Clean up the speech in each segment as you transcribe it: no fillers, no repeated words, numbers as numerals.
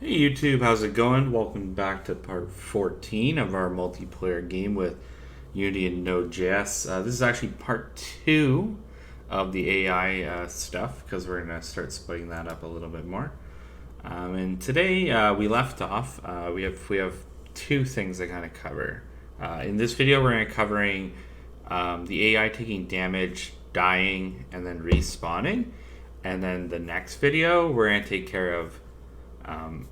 Hey YouTube, how's it going? Welcome back to part 14 of our multiplayer game with Unity and Node.js. This is actually part 2 of the AI stuff because we're going to start splitting that up a little bit more. And today we left off, we have two things to kind of cover. In this video we're going to covering the AI taking damage, dying, and then respawning. And then the next video we're going to take care of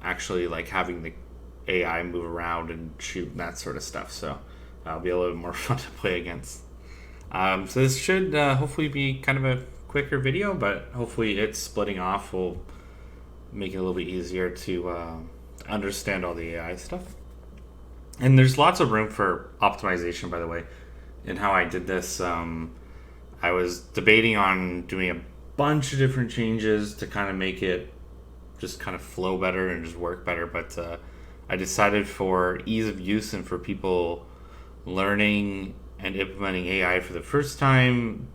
actually like having the AI move around and shoot and that sort of stuff. So it'll be a little more fun to play against. So this should hopefully be kind of a quicker video, but hopefully it's splitting off will make it a little bit easier to understand all the AI stuff. And there's lots of room for optimization, by the way, in how I did this. I was debating on doing a bunch of different changes to kind of make it just kind of flow better and just work better, but I decided for ease of use and for people learning and implementing AI for the first time,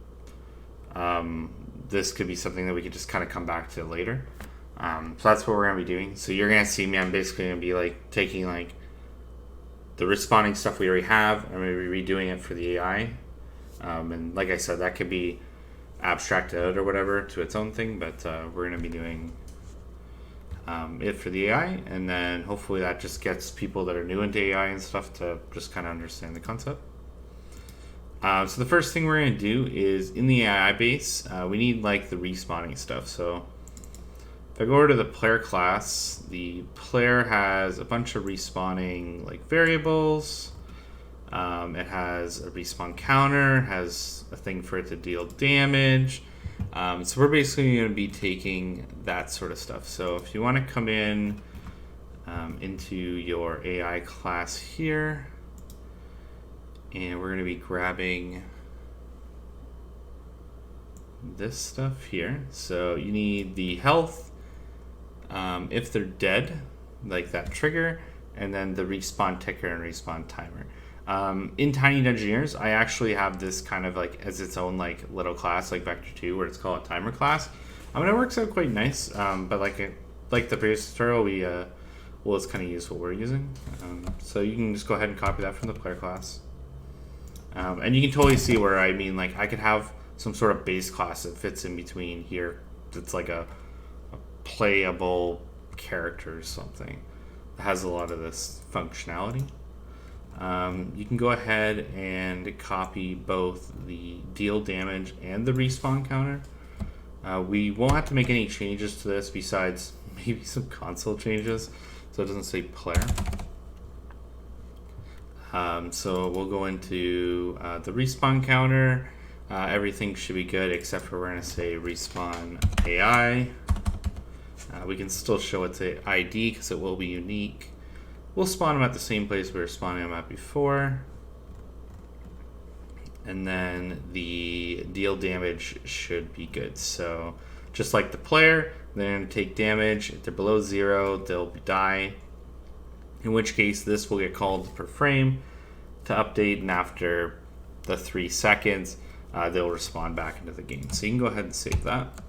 this could be something that we could just kind of come back to later. So that's what we're going to be doing. So you're going to see me, I'm basically going to be like taking like the responding stuff we already have, I'm going to be redoing it for the AI. And like I said, that could be abstracted out or whatever to its own thing, but we're going to be doing it for the AI, and then hopefully that just gets people that are new into AI and stuff to just kind of understand the concept. So the first thing we're going to do is in the AI base, we need like the respawning stuff. So if I go over to the player class, the player has a bunch of respawning like variables. It has a respawn counter, has a thing for it to deal damage. So we're basically going to be taking that sort of stuff. So if you want to come in into your AI class here, and we're going to be grabbing this stuff here. So you need the health, if they're dead, like that trigger, and then the respawn ticker and respawn timer. In Tiny Engineers, I actually have this kind of like as its own like little class, like Vector 2, where it's called a timer class. I mean, it works out quite nice, but like the previous tutorial, we'll just kind of use what we're using. So you can just go ahead and copy that from the player class. And you can totally see where I mean, like I could have some sort of base class that fits in between here. That's like a playable character or something that has a lot of this functionality. You can go ahead and copy both the deal damage and the respawn counter. We won't have to make any changes to this besides maybe some console changes, so it doesn't say player. So we'll go into the respawn counter. Everything should be good except for we're going to say respawn AI. We can still show its ID because it will be unique. We'll spawn them at the same place we were spawning them at before. And then the deal damage should be good. So just like the player, they're going to take damage. If they're below 0, they'll die. In which case, this will get called per frame to update. And after the 3 seconds, they'll respawn back into the game. So you can go ahead and save that.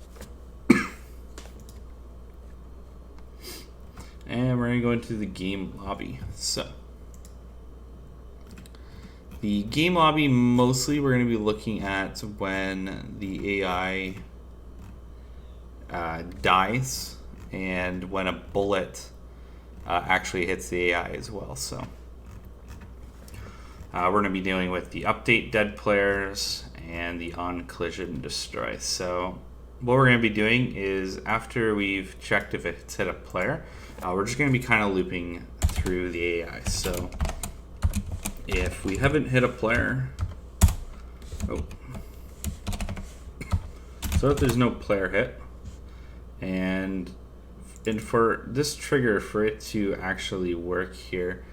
And we're going to go into the game lobby. So the game lobby, mostly we're going to be looking at when the AI dies and when a bullet actually hits the AI as well. So we're going to be dealing with the update dead players and the on collision destroy. So what we're going to be doing is after we've checked if it's hit a player, we're just going to be kind of looping through the AI. So if we haven't hit a player, so if there's no player hit, and for this trigger, for it to actually work here,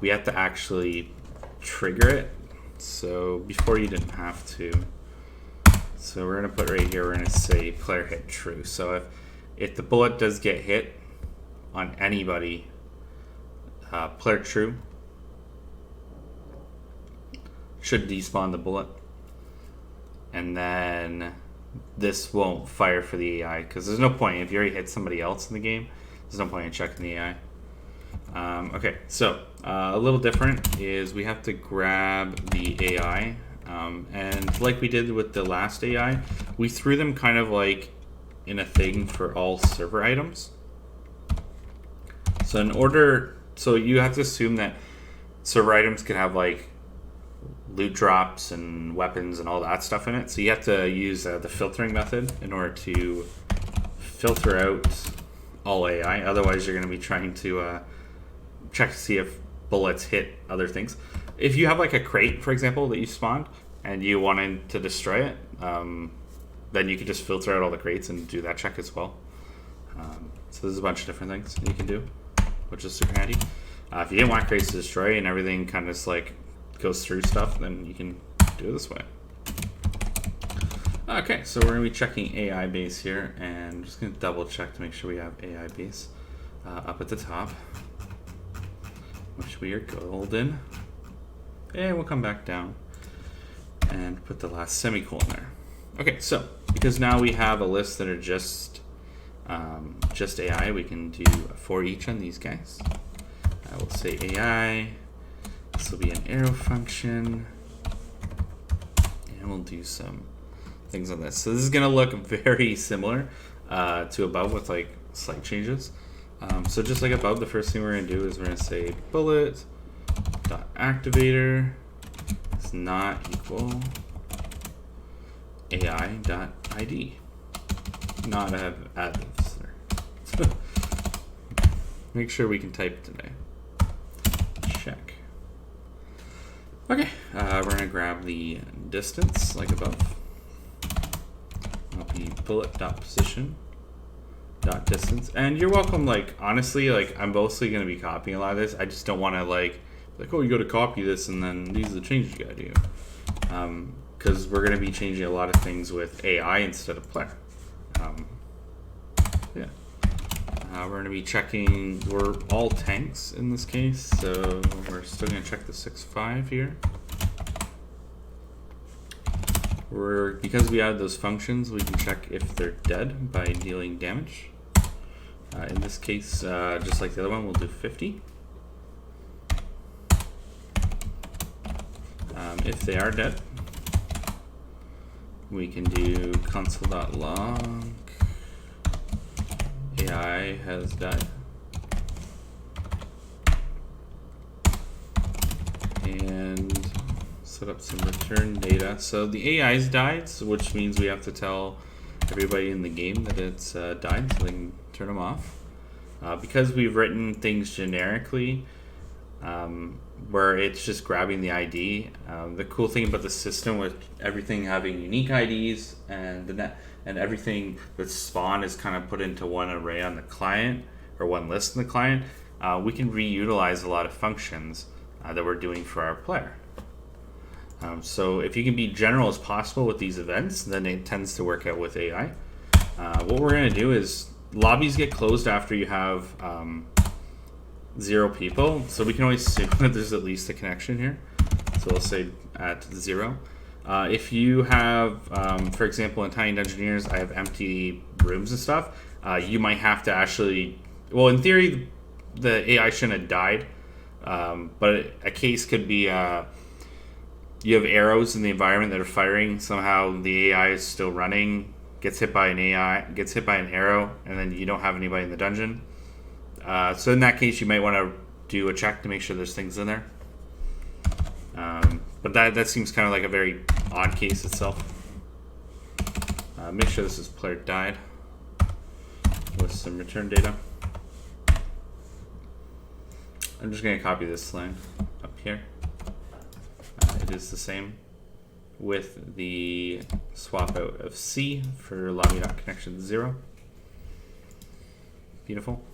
we have to actually trigger it. So before you didn't have to. So we're going to put right here, we're going to say player hit true. So if the bullet does get hit on anybody, player true should despawn the bullet. And then this won't fire for the AI because there's no point if you already hit somebody else in the game. there's no point in checking the AI. Okay, so a little different is we have to grab the AI, and like we did with the last AI, we threw them kind of like in a thing for all server items. So you have to assume that server items could have like loot drops and weapons and all that stuff in it. So you have to use the filtering method in order to filter out all AI. Otherwise, you're going to be trying to check to see if bullets hit other things. If you have like a crate, for example, that you spawned and you wanted to destroy it, then you can just filter out all the crates and do that check as well. So there's a bunch of different things you can do, which is super handy. If you didn't want crates to destroy and everything kind of just like goes through stuff, then you can do it this way. Okay, so we're going to be checking AI base here, and I'm just going to double check to make sure we have AI base up at the top, which we are golden. And we'll come back down and put the last semicolon there. Okay, so because now we have a list that are just AI, we can do a for each on these guys. I will say AI. This will be an arrow function, and we'll do some things on this. So this is going to look very similar to above with like slight changes. So just like above, the first thing we're going to do is we're going to say bullet dot activator is not equal AI dot ID. Not have adlibs there. Make sure we can type today. Check. Okay, we're going to grab the distance like above. It'll be bullet.position.distance. And you're welcome, like, honestly, like, I'm mostly going to be copying a lot of this. I just don't want to, like, oh, you got to copy this and then these are the changes you got to do. Because we're going to be changing a lot of things with AI instead of player. Yeah. We're going to be checking, we're all tanks in this case, so we're still going to check the 6.5 here. Because we added those functions, we can check if they're dead by dealing damage. In this case, just like the other one, we'll do 50. If they are dead, we can do console.log AI has died. And set up some return data. So the AI's died, which means we have to tell everybody in the game that it's died so they can turn them off. Because we've written things generically, where it's just grabbing the ID. The cool thing about the system with everything having unique IDs and everything that's spawned is kind of put into one array on the client or one list in the client, we can reutilize a lot of functions that we're doing for our player. So if you can be general as possible with these events, then it tends to work out with AI. What we're going to do is lobbies get closed after you have 0 people, so we can always assume that there's at least a connection here. So we'll say at 0. If you have, for example, in Tiny Dungeoneers, I have empty rooms and stuff, you might have to actually, well, in theory, the AI shouldn't have died, but a case could be you have arrows in the environment that are firing. Somehow the AI is still running, gets hit by an arrow, and then you don't have anybody in the dungeon. So in that case, you might want to do a check to make sure there's things in there. But that seems kind of like a very odd case itself. Make sure this is player died with some return data. I'm just going to copy this line up here. It is the same with the swap out of C for lobby.connection 0. Beautiful.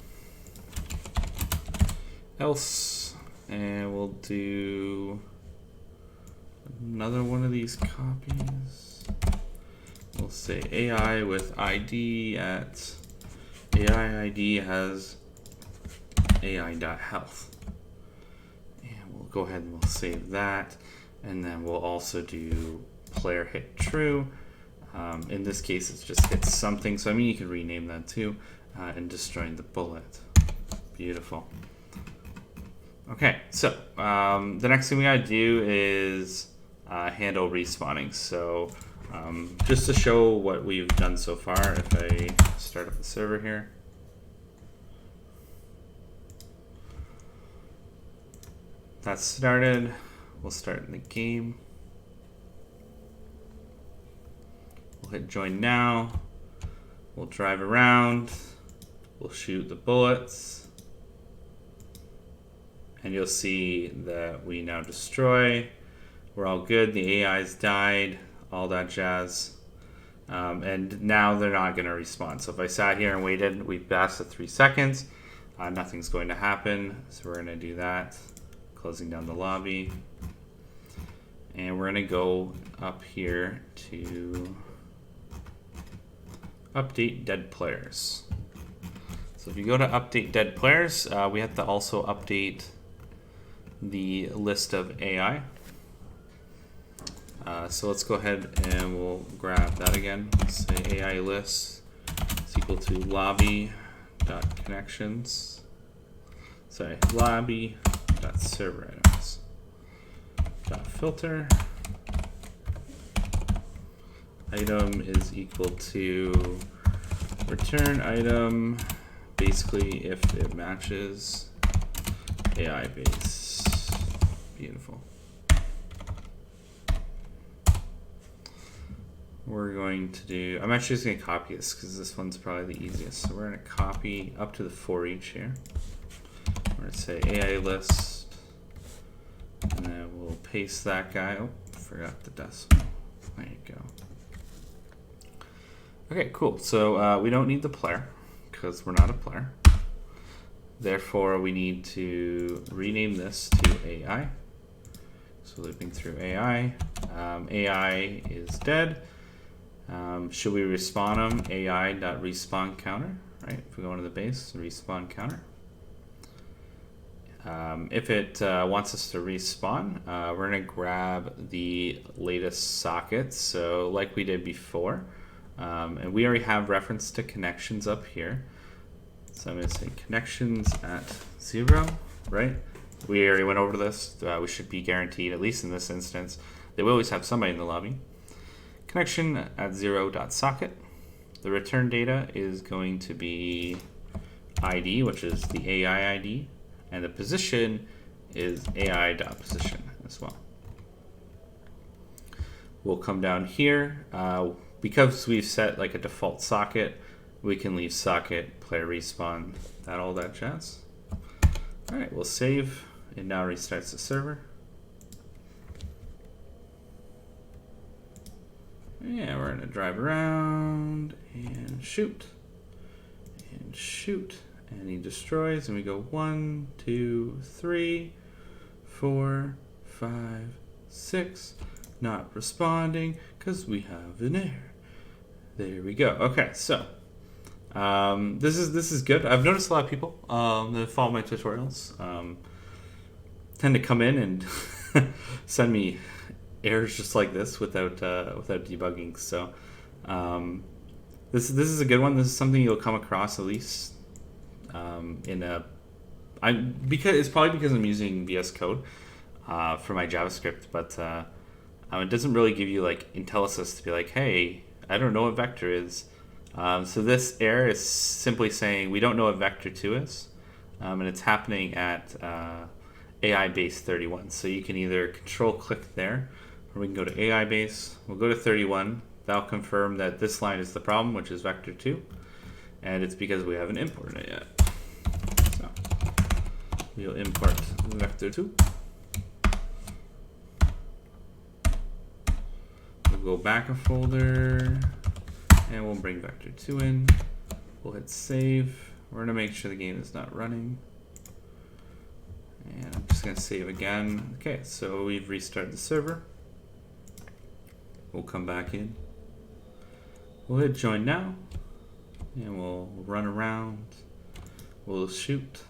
Else, and we'll do another one of these copies. We'll say AI with ID at AI ID has AI.health. And we'll go ahead and we'll save that. And then we'll also do player hit true. In this case, it's just hit something. So I mean, you can rename that too, and destroying the bullet. Beautiful. Okay, so the next thing we gotta do is handle respawning. So just to show what we've done so far, if I start up the server here. That's started. We'll start in the game. We'll hit join now. We'll drive around. We'll shoot the bullets. And you'll see that we now destroy. We're all good. The AI's died. All that jazz. And now they're not going to respawn. So if I sat here and waited, we passed the 3 seconds. Nothing's going to happen. So we're going to do that. Closing down the lobby. And we're going to go up here to update dead players. So if you go to update dead players, we have to also update the list of AI. So let's go ahead and we'll grab that again. Let's say AI list is equal to lobby.connections. Sorry, lobby.server items. Filter. Item is equal to return item, basically if it matches AI base. Beautiful. We're going to do, I'm actually just going to copy this because this one's probably the easiest. So we're going to copy up to the for each here. We're going to say AI list, and then we'll paste that guy. Oh, forgot the decimal. There you go. Okay, cool. So we don't need the player because we're not a player. Therefore, we need to rename this to AI. So looping through AI. AI is dead. Should we respawn them? AI.respawn counter, right? If we go into the base, respawn counter. If it wants us to respawn, we're going to grab the latest socket. So like we did before. And we already have reference to connections up here. So I'm going to say connections at 0, right? We already went over this. We should be guaranteed, at least in this instance, that we always have somebody in the lobby. Connection at 0.socket. The return data is going to be ID, which is the AI ID. And the position is AI.position as well. We'll come down here. Because we've set like a default socket, we can leave socket, player respawn, all that jazz. All right, we'll save. It now restarts the server. Yeah, we're gonna drive around and shoot, and he destroys, and we go 1, 2, 3, 4, 5, 6. Not responding because we have an error. There we go. Okay, so this is good. I've noticed a lot of people that follow my tutorials tend to come in and send me errors just like this without debugging. So this is a good one. This is something you'll come across at least because it's probably because I'm using VS Code for my JavaScript, but it doesn't really give you like IntelliSys to be like, hey, I don't know what vector is. So this error is simply saying we don't know what vector 2 is, and it's happening at AI base 31. So you can either control click there, or we can go to AI base. We'll go to 31. That'll confirm that this line is the problem, which is vector 2, and it's because we haven't imported it yet. So we'll import vector 2. We'll go back a folder, and we'll bring vector 2 in. We'll hit save. We're gonna make sure the game is not running. And I'm just gonna save again. Okay, so we've restarted the server. We'll come back in. We'll hit join now, and we'll run around. We'll shoot.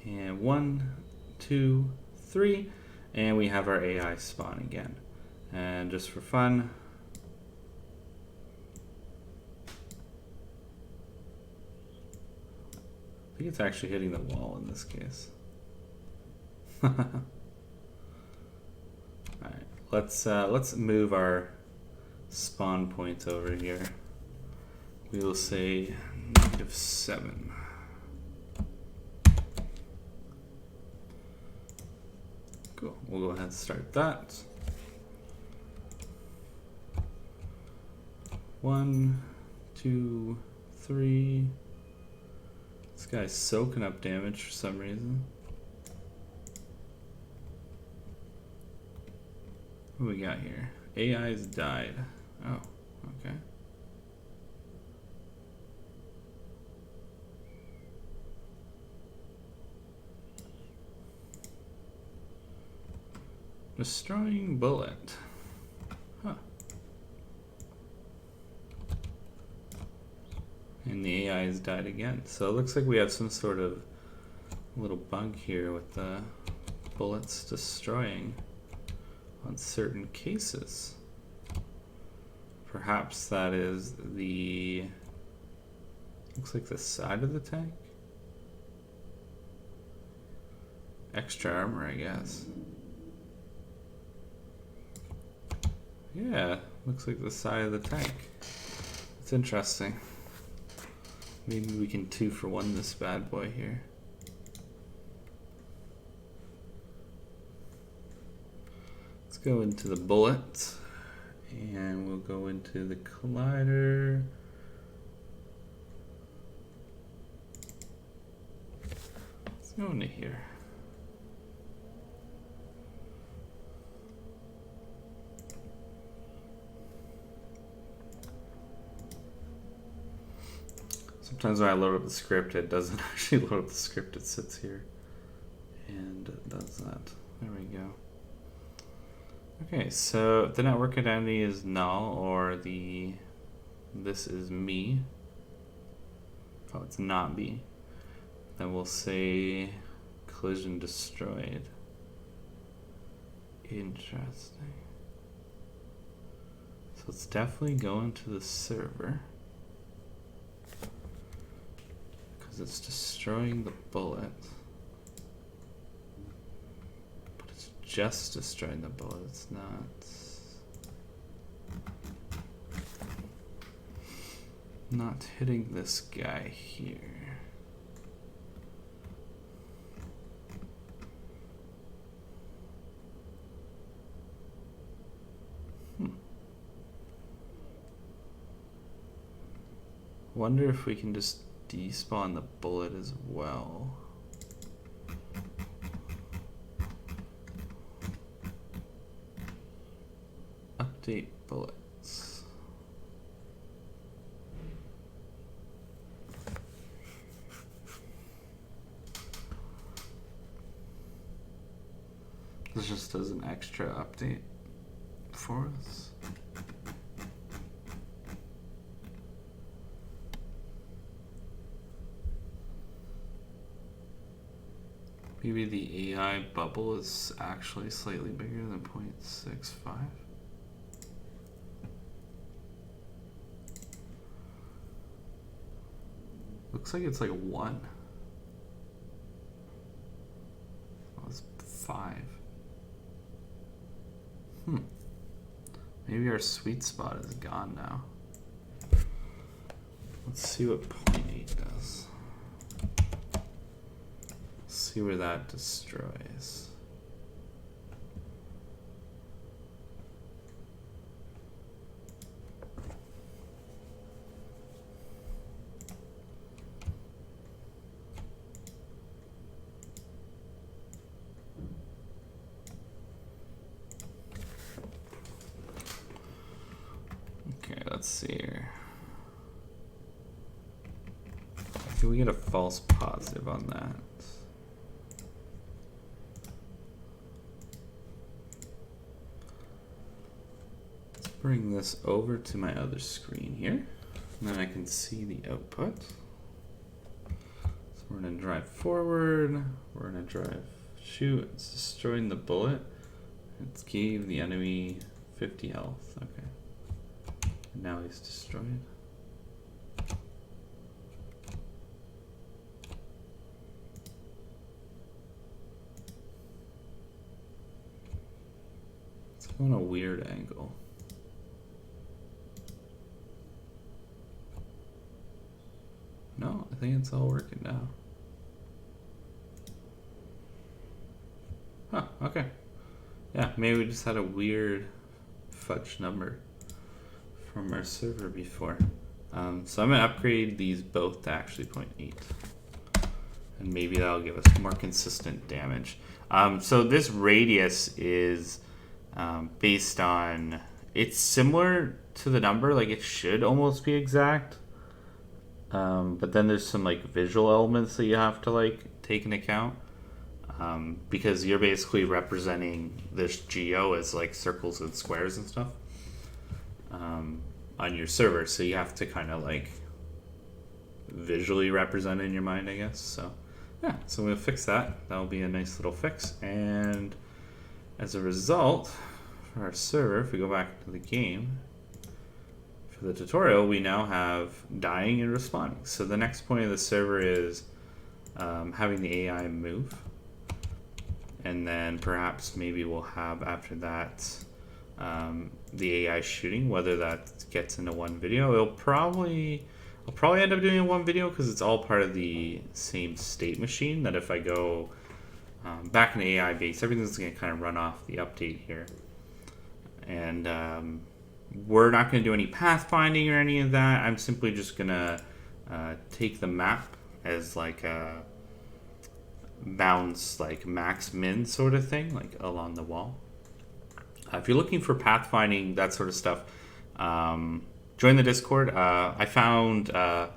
And 1, 2, 3. And we have our AI spawn again. And just for fun, I'm going to think it's actually hitting the wall in this case. Alright, let's move our spawn points over here. We will say -7. Cool. We'll go ahead and start that. 1, 2, 3. This guy's soaking up damage for some reason. What do we got here? AI's died. Oh, okay. Destroying bullet. Huh. And the AI has died again. So it looks like we have some sort of little bug here with the bullets destroying on certain cases. Perhaps that is the, looks like the side of the tank. Extra armor, I guess. Yeah, looks like the side of the tank. It's interesting. Maybe we can 2-for-1 this bad boy here. Let's go into the bullet, and we'll go into the collider. Let's go into here. Sometimes when I load up the script, it doesn't actually load up the script. It sits here and it does that. There we go. Okay, so if the network identity is null, or the this is me. Oh, it's not me. Then we'll say collision destroyed. Interesting. So it's definitely going to the server. It's destroying the bullet, but it's just destroying the bullet. It's not hitting this guy here. Wonder if we can just despawn the bullet as well. Update bullets. This just does an extra update for us. Maybe the AI bubble is actually slightly bigger than 0.65. Looks like it's like 1. Oh, it's 5. Maybe our sweet spot is gone now. Let's see what 0.8 does. See where that destroys. Okay, let's see here. Can we get a false positive on that? Bring this over to my other screen here, and then I can see the output. So we're going to drive forward, we're going to drive shoot, it's destroying the bullet, it gave the enemy 50 health, okay. And now he's destroyed. want a weird angle. No, I think it's all working now. Huh, okay. Yeah, maybe we just had a weird fudge number from our server before. So I'm going to upgrade these both to actually 0.8. And maybe that'll give us more consistent damage. So this radius is based on, it's similar to the number, like it should almost be exact. But then there's some like visual elements that you have to like take into account. Because you're basically representing this geo as like circles and squares and stuff on your server, so you have to kind of like visually represent it in your mind, I guess. So yeah, so we'll fix that. That'll be a nice little fix. And as a result, for our server, if we go back to the game, for the tutorial, we now have dying and responding. So the next point of the server is having the AI move. And then perhaps maybe we'll have after that the AI shooting, whether that gets into one video. I'll probably end up doing it in one video because it's all part of the same state machine, that if I go back in the AI base, everything's going to kind of run off the update here. And we're not going to do any pathfinding or any of that. I'm simply just going to take the map as like a bounds, like max min sort of thing, like along the wall. If you're looking for pathfinding, that sort of stuff, join the Discord. I found, I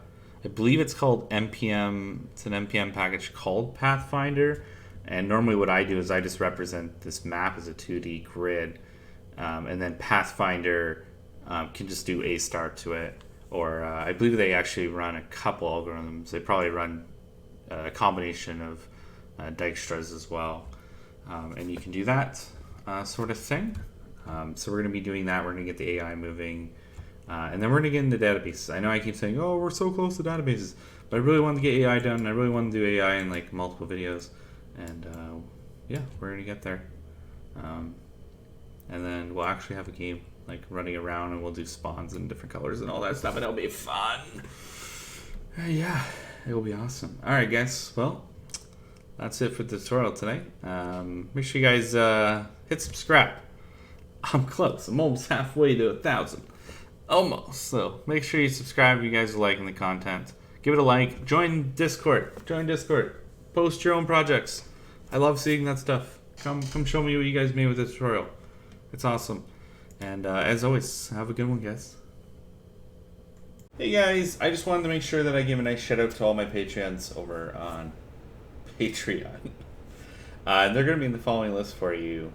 believe it's called NPM, it's an NPM package called Pathfinder. And normally what I do is I just represent this map as a 2D grid. And then Pathfinder can just do A star to it. Or I believe they actually run a couple algorithms. They probably run a combination of Dijkstra's as well. And you can do that sort of thing. So we're going to be doing that. We're going to get the AI moving. And then we're going to get into databases. I know I keep saying, oh, we're so close to databases. But I really want to get AI done. And I really want to do AI in like multiple videos. And yeah, we're going to get there. And then we'll actually have a game like running around, and we'll do spawns in different colors and all that stuff. And it'll be fun. Yeah, it will be awesome. All right, guys. Well, that's it for the tutorial today. Make sure you guys hit subscribe. I'm close. I'm almost halfway to 1,000. Almost. So make sure you subscribe if you guys are liking the content. Give it a like. Join Discord. Join Discord. Post your own projects. I love seeing that stuff. Come show me what you guys made with this tutorial. It's awesome. And as always, have a good one, guys. Hey guys, I just wanted to make sure that I give a nice shout out to all my Patreons over on Patreon. And they're going to be in the following list for you: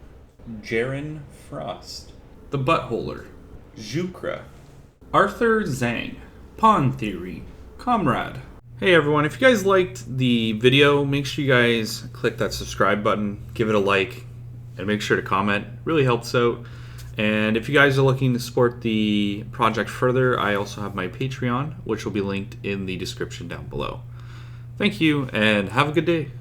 Jaren Frost, The Buttholer, Jukra, Arthur Zhang, Pawn Theory, Comrade. Hey everyone, if you guys liked the video, make sure you guys click that subscribe button, give it a like, and make sure to comment. It really helps out. And if you guys are looking to support the project further, I also have my Patreon, which will be linked in the description down below. Thank you, and have a good day.